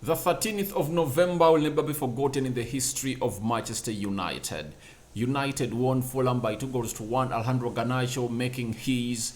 The 13th of November will never be forgotten in the history of Manchester United. United won Fulham by 2-1. Alejandro Garnacho making his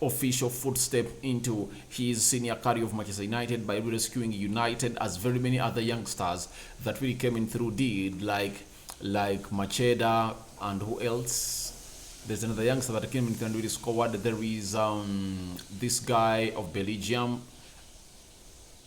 official footstep into his senior career of Manchester United by rescuing United, as very many other youngsters that really came in through did, like Macheda and who else? There's another youngster that came in and really scored. There is this guy of Belgium.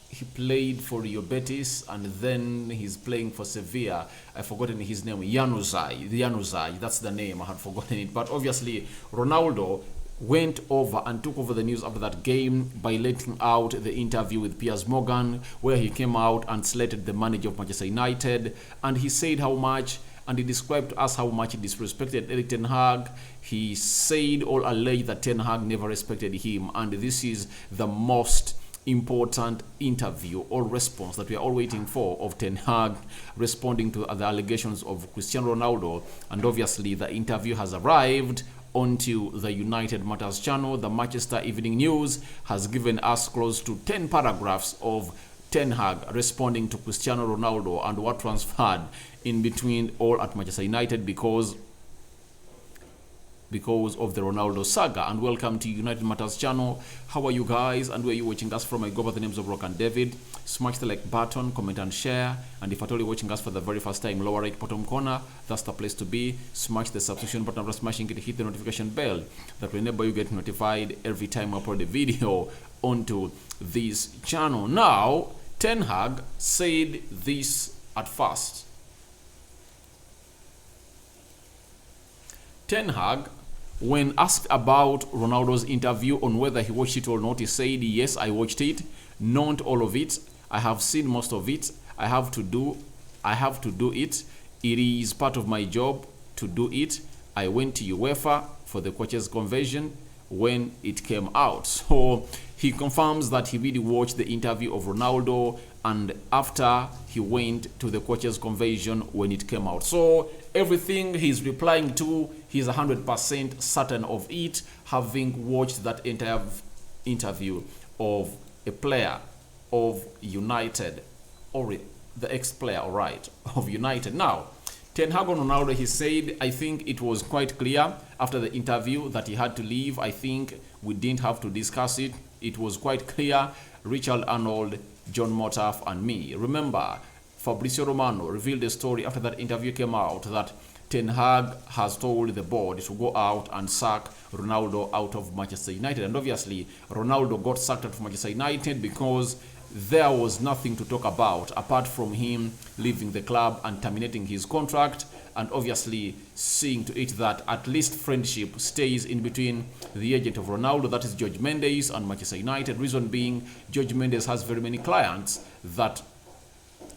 He played for Rio Betis and then he's playing for Sevilla. I've forgotten his name. Januzaj. That's the name. I had forgotten it. But obviously, Ronaldo went over and took over the news after that game by letting out the interview with Piers Morgan, where he came out and slated the manager of Manchester United. And he said how much, and he described to us how much he disrespected Erik Ten Hag. He said or alleged that Ten Hag never respected him. And this is the most important interview or response that we are all waiting for of Ten Hag responding to the allegations of Cristiano Ronaldo. And obviously the interview has arrived onto the United Matters channel. The Manchester Evening News has given us close to 10 paragraphs of Ten Hag responding to Cristiano Ronaldo and what transpired in between all at Manchester United because of the Ronaldo saga. And welcome to United Matters channel. How are you guys and where are you watching us from? I go by the names of Rock and David. Smash the like button, comment and share, and if at all you're watching us for the very first time, lower right bottom corner, that's the place to be. Smash the subscription button. After smashing it, hit the notification bell that whenever you get notified every time I upload a video onto this channel. Now Ten Hag said this at first. Ten Hag, when asked about Ronaldo's interview on whether he watched it or not, he said, yes, I watched it, not all of it. I have seen most of it. I have to do it. It is part of my job to do it. I went to UEFA for the coaches conversion when it came out. So he confirms that he really watched the interview of Ronaldo and after he went to the coaches conversion when it came out. So everything he's replying to, he's 100% certain of it, having watched that entire interview of a player of United, or the ex-player, all right, of United. Now, Ten Hag on Ronaldo, he said, I think it was quite clear after the interview that he had to leave. I think we didn't have to discuss it. It was quite clear. Richard Arnold, John Motaf, and me. Remember, Fabrizio Romano revealed a story after that interview came out that Ten Hag has told the board to go out and sack Ronaldo out of Manchester United. And obviously, Ronaldo got sacked out of Manchester United because there was nothing to talk about apart from him leaving the club and terminating his contract, and obviously seeing to it that at least friendship stays in between the agent of Ronaldo, that is George Mendes, and Manchester United. Reason being, George Mendes has very many clients that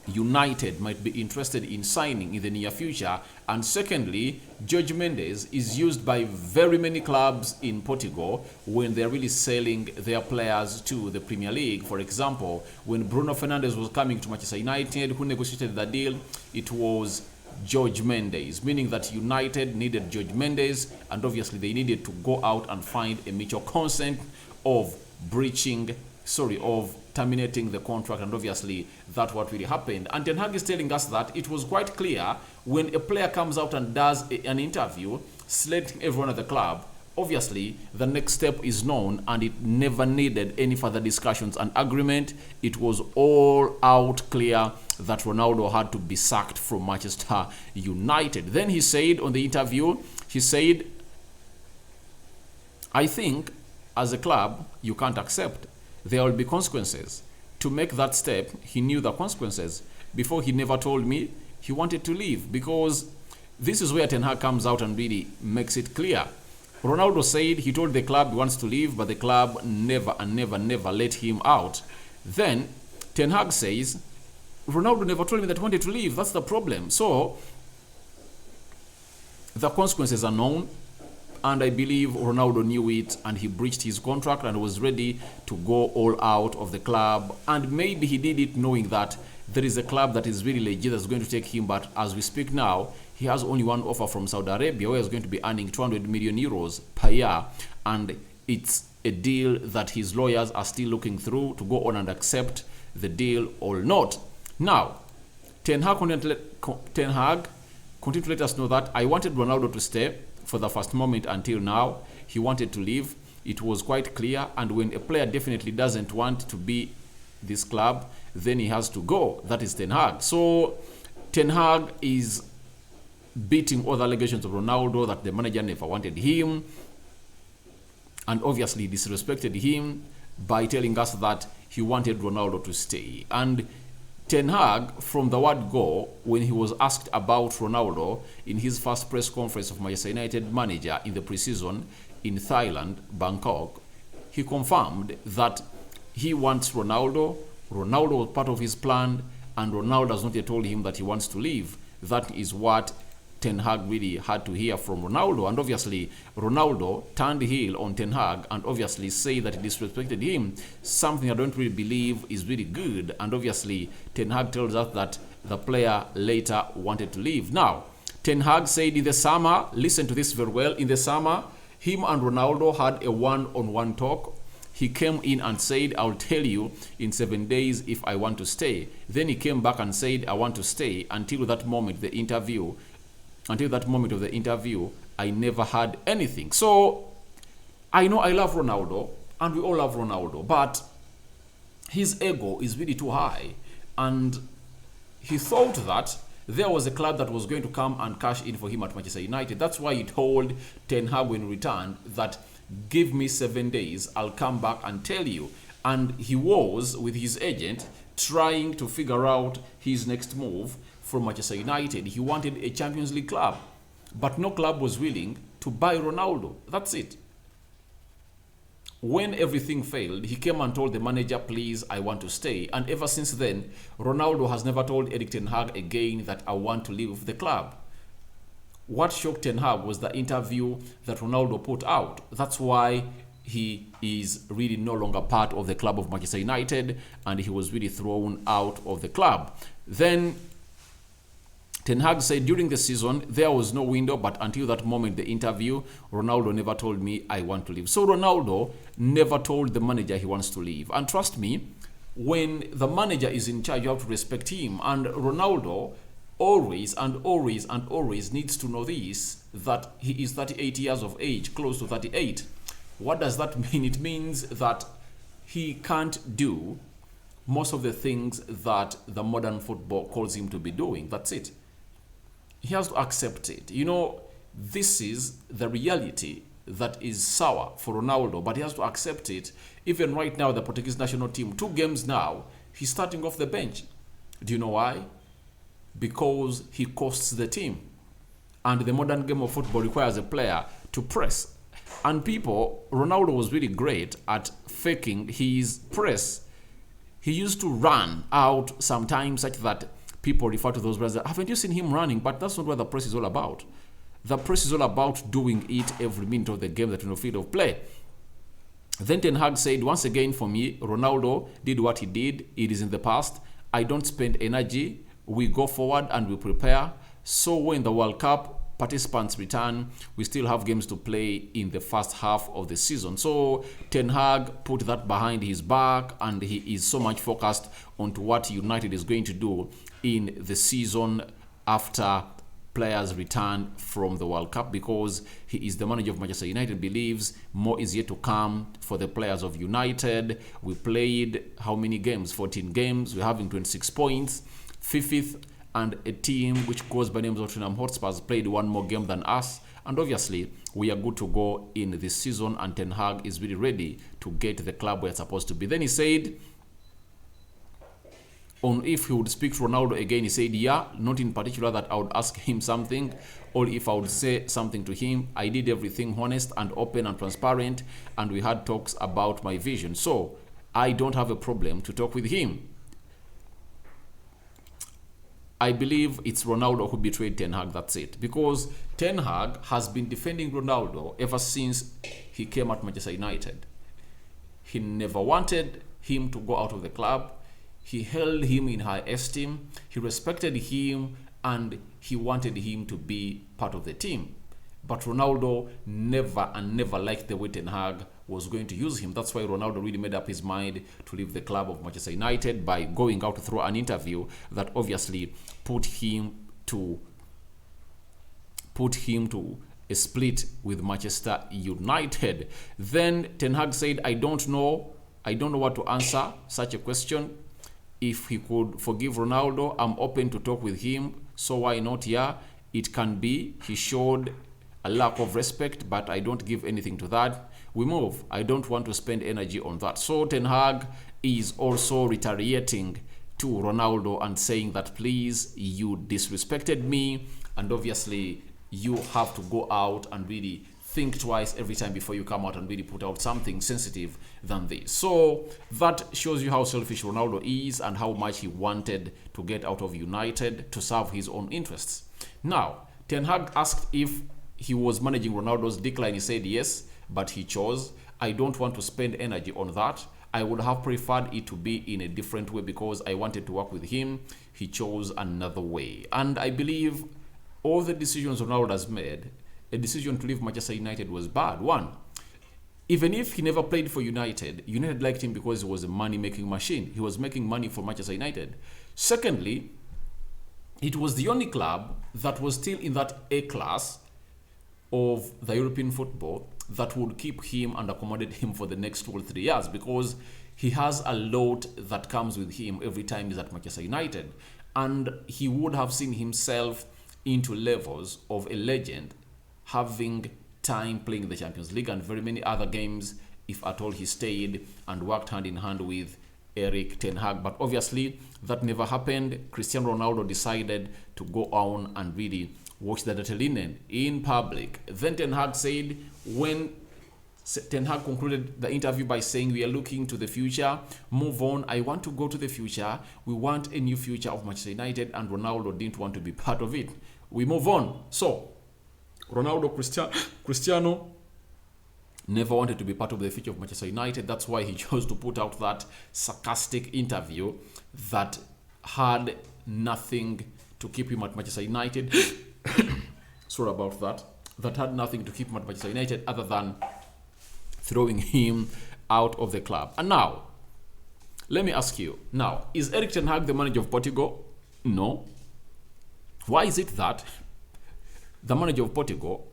United might be interested in signing in the near future. And secondly, George Mendes is used by very many clubs in Portugal when they're really selling their players to the Premier League. For example, when Bruno Fernandes was coming to Manchester United, who negotiated the deal? It was George Mendes, meaning that United needed George Mendes, and obviously they needed to go out and find a mutual consent of terminating the contract, and obviously that's what really happened. And Ten Hag is telling us that it was quite clear when a player comes out and does an interview slating everyone at the club, obviously the next step is known, and it never needed any further discussions and agreement. It was all out clear that Ronaldo had to be sacked from Manchester United. Then he said on the interview, he said, I think as a club you can't accept. There will be consequences. To make that step, he knew the consequences. Before, he never told me he wanted to leave, because this is where Ten Hag comes out and really makes it clear. Ronaldo said he told the club he wants to leave, but the club never let him out. Then Ten Hag says, Ronaldo never told me that he wanted to leave. That's the problem. So the consequences are known. And I believe Ronaldo knew it, and he breached his contract and was ready to go all out of the club. And maybe he did it knowing that there is a club that is really legit that's going to take him. But as we speak now, he has only one offer from Saudi Arabia, where he's going to be earning 200 million euros per year. And it's a deal that his lawyers are still looking through to go on and accept the deal or not. Now, Ten Hag continued to let us know that I wanted Ronaldo to stay for the first moment until now. He wanted to leave. It was quite clear. And when a player definitely doesn't want to be this club, then he has to go. That is Ten Hag. So Ten Hag is beating all the allegations of Ronaldo that the manager never wanted him, and obviously disrespected him by telling us that he wanted Ronaldo to stay. And Ten Hag, from the word go, when he was asked about Ronaldo in his first press conference of Manchester United manager in the preseason in Thailand, Bangkok, he confirmed that he wants Ronaldo. Ronaldo was part of his plan, and Ronaldo has not yet told him that he wants to leave. That is what Ten Hag really had to hear from Ronaldo. And obviously, Ronaldo turned heel on Ten Hag and obviously said that he disrespected him, something I don't really believe is really good. And obviously, Ten Hag tells us that the player later wanted to leave. Now, Ten Hag said in the summer, listen to this very well, in the summer, him and Ronaldo had a one-on-one talk. He came in and said, I'll tell you in 7 days if I want to stay. Then he came back and said, I want to stay. Until that moment of the interview, I never had anything. So I know I love Ronaldo, and we all love Ronaldo, but his ego is really too high. And he thought that there was a club that was going to come and cash in for him at Manchester United. That's why he told Ten Hag when he returned that, give me 7 days, I'll come back and tell you. And he was, with his agent, trying to figure out his next move from Manchester United. He wanted a Champions League club, but no club was willing to buy Ronaldo. That's it. When everything failed, he came and told the manager, please, I want to stay. And ever since then, Ronaldo has never told Erik Ten Hag again that I want to leave the club. What shocked Ten Hag was the interview that Ronaldo put out. That's why he is really no longer part of the club of Manchester United, and he was really thrown out of the club. Then Ten Hag said during the season there was no window, but until that moment, the interview, Ronaldo never told me I want to leave. So Ronaldo never told the manager he wants to leave. And trust me, when the manager is in charge, you have to respect him. And Ronaldo always needs to know this, that he is 38 years of age, close to 38. What does that mean? It means that he can't do most of the things that the modern football calls him to be doing. That's it. He has to accept it. You know, this is the reality that is sour for Ronaldo, but he has to accept it. Even right now, the Portuguese national team, 2 games now, he's starting off the bench. Do you know why? Because he costs the team. And the modern game of football requires a player to press. And Ronaldo was really great at faking his press. He used to run out sometimes such that people refer to those runs. Haven't you seen him running? But that's not what the press is all about. The press is all about doing it every minute of the game that you're in the field of play. Then Ten Hag said, once again for me, Ronaldo did what he did. It is in the past. I don't spend energy. We go forward and we prepare. So when the World Cup participants return, we still have games to play in the first half of the season. So Ten Hag put that behind his back, and he is so much focused on to what United is going to do in the season after players return from the World Cup, because he is the manager of Manchester United, believes more is yet to come for the players of United. We played how many games? 14 games. We're having 26 points. Fifth, and a team which goes by names of Tottenham Hotspurs played 1 more game than us. And obviously, we are good to go in this season, and Ten Hag is really ready to get the club where it's supposed to be. Then he said, on if he would speak to Ronaldo again, he said, yeah, not in particular that I would ask him something, or if I would say something to him. I did everything honest and open and transparent, and we had talks about my vision. So I don't have a problem to talk with him. I believe it's Ronaldo who betrayed Ten Hag, that's it. Because Ten Hag has been defending Ronaldo ever since he came at Manchester United. He never wanted him to go out of the club. He held him in high esteem. He respected him, and he wanted him to be part of the team. But Ronaldo never liked the way Ten Hag was going to use him. That's why Ronaldo really made up his mind to leave the club of Manchester United by going out through an interview that obviously put him to a split with Manchester United. Then Ten Hag said, I don't know what to answer such a question. If he could forgive Ronaldo, I'm open to talk with him. So why not? Yeah, it can be. He showed a lack of respect, but I don't give anything to that. We move. I don't want to spend energy on that. So Ten Hag is also retaliating to Ronaldo and saying that, please, you disrespected me, and obviously you have to go out and really think twice every time before you come out and really put out something sensitive than this. So that shows you how selfish Ronaldo is and how much he wanted to get out of United to serve his own interests. Now, Ten Hag asked if he was managing Ronaldo's decline. He said yes, but he chose, I don't want to spend energy on that. I would have preferred it to be in a different way because I wanted to work with him. He chose another way. And I believe all the decisions Ronaldo has made, a decision to leave Manchester United was bad. One, even if he never played for United, United liked him because he was a money-making machine. He was making money for Manchester United. Secondly, it was the only club that was still in that A class of the European football that would keep him and accommodate him for the next 2 or 3 years, because he has a lot that comes with him every time he's at Manchester United. And he would have seen himself into levels of a legend, having time playing the Champions League and very many other games if at all he stayed and worked hand in hand with Erik Ten Hag. But obviously that never happened. Cristiano Ronaldo decided to go on and really watch the dirty linen in public. Then Ten Hag said, when Ten Hag concluded the interview by saying, we are looking to the future, move on, I want to go to the future, we want a new future of Manchester United, and Ronaldo didn't want to be part of it. We move on. So Ronaldo, Cristiano never wanted to be part of the future of Manchester United. That's why he chose to put out that sarcastic interview that had nothing to keep him at Manchester United. Sorry about that. That had nothing to keep him at Manchester United other than throwing him out of the club. And now, let me ask you. Now, is Erik Ten Hag the manager of Portugal? No. Why is it that the manager of Portugal,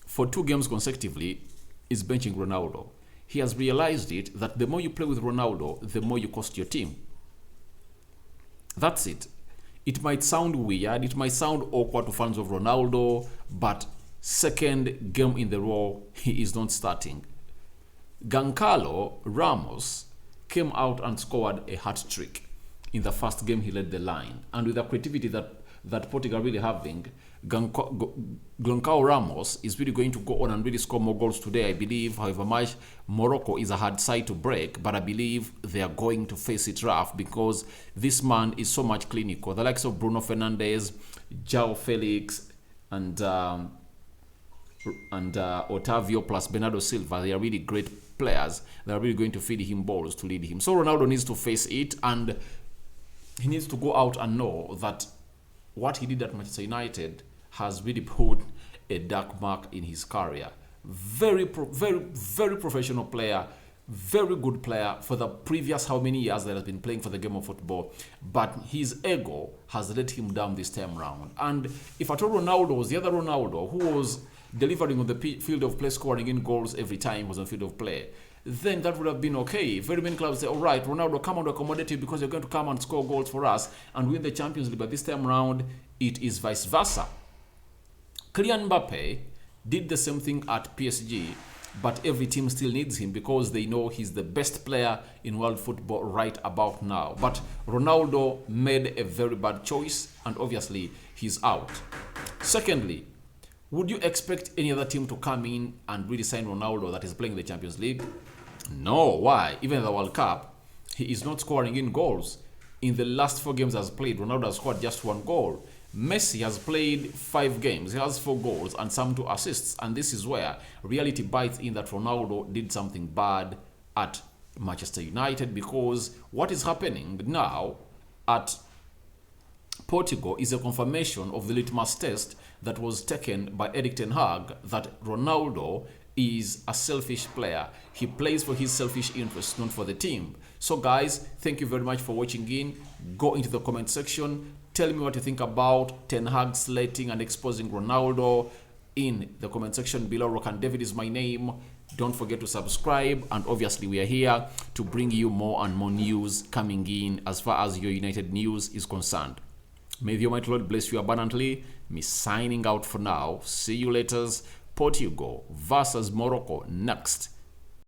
for 2 games consecutively, is benching Ronaldo? He has realized it, that the more you play with Ronaldo, the more you cost your team. That's it. It might sound weird, it might sound awkward to fans of Ronaldo, but second game in the row, he is not starting. Goncalo Ramos came out and scored a hat-trick in the first game he led the line. And with the creativity that Portugal really having, Goncalo Ramos is really going to go on and really score more goals today, I believe. However much Morocco is a hard side to break, but I believe they are going to face it rough because this man is so much clinical. The likes of Bruno Fernandes, João Felix, and Otavio plus Bernardo Silva, they are really great players. They are really going to feed him balls to lead him. So Ronaldo needs to face it, and he needs to go out and know that what he did at Manchester United has really put a dark mark in his career. Very professional player, very good player for the previous how many years that has been playing for the game of football, but his ego has let him down this time round. And if at all Ronaldo was the other Ronaldo who was delivering on the field of play, scoring in goals every time he was on field of play, then that would have been okay. Very many clubs say, all right, Ronaldo, come on to accommodate you because you're going to come and score goals for us and win the Champions League. But this time around, it is vice versa. Kylian Mbappe did the same thing at PSG, but every team still needs him because they know he's the best player in world football right about now. But Ronaldo made a very bad choice, and obviously he's out. Secondly, would you expect any other team to come in and really sign Ronaldo that is playing the Champions League? No. Why? Even in the World Cup, he is not scoring in goals. In the last 4 games has played, Ronaldo has scored just 1 goal. Messi has played 5 games. He has 4 goals and some 2 assists. And this is where reality bites in that Ronaldo did something bad at Manchester United, because what is happening now at Portugal is a confirmation of the litmus test that was taken by Erik Ten Hag, that Ronaldo is a selfish player. He plays for his selfish interests, not for the team. So guys, thank you very much for watching in. Go into the comment section. Tell me what you think about Ten Hag slating and exposing Ronaldo in the comment section below. Rock and David is my name. Don't forget to subscribe, and obviously we are here to bring you more and more news coming in as far as your United news is concerned. May the Almighty Lord bless you abundantly. Me signing out for now. See you later. Portugal versus Morocco next.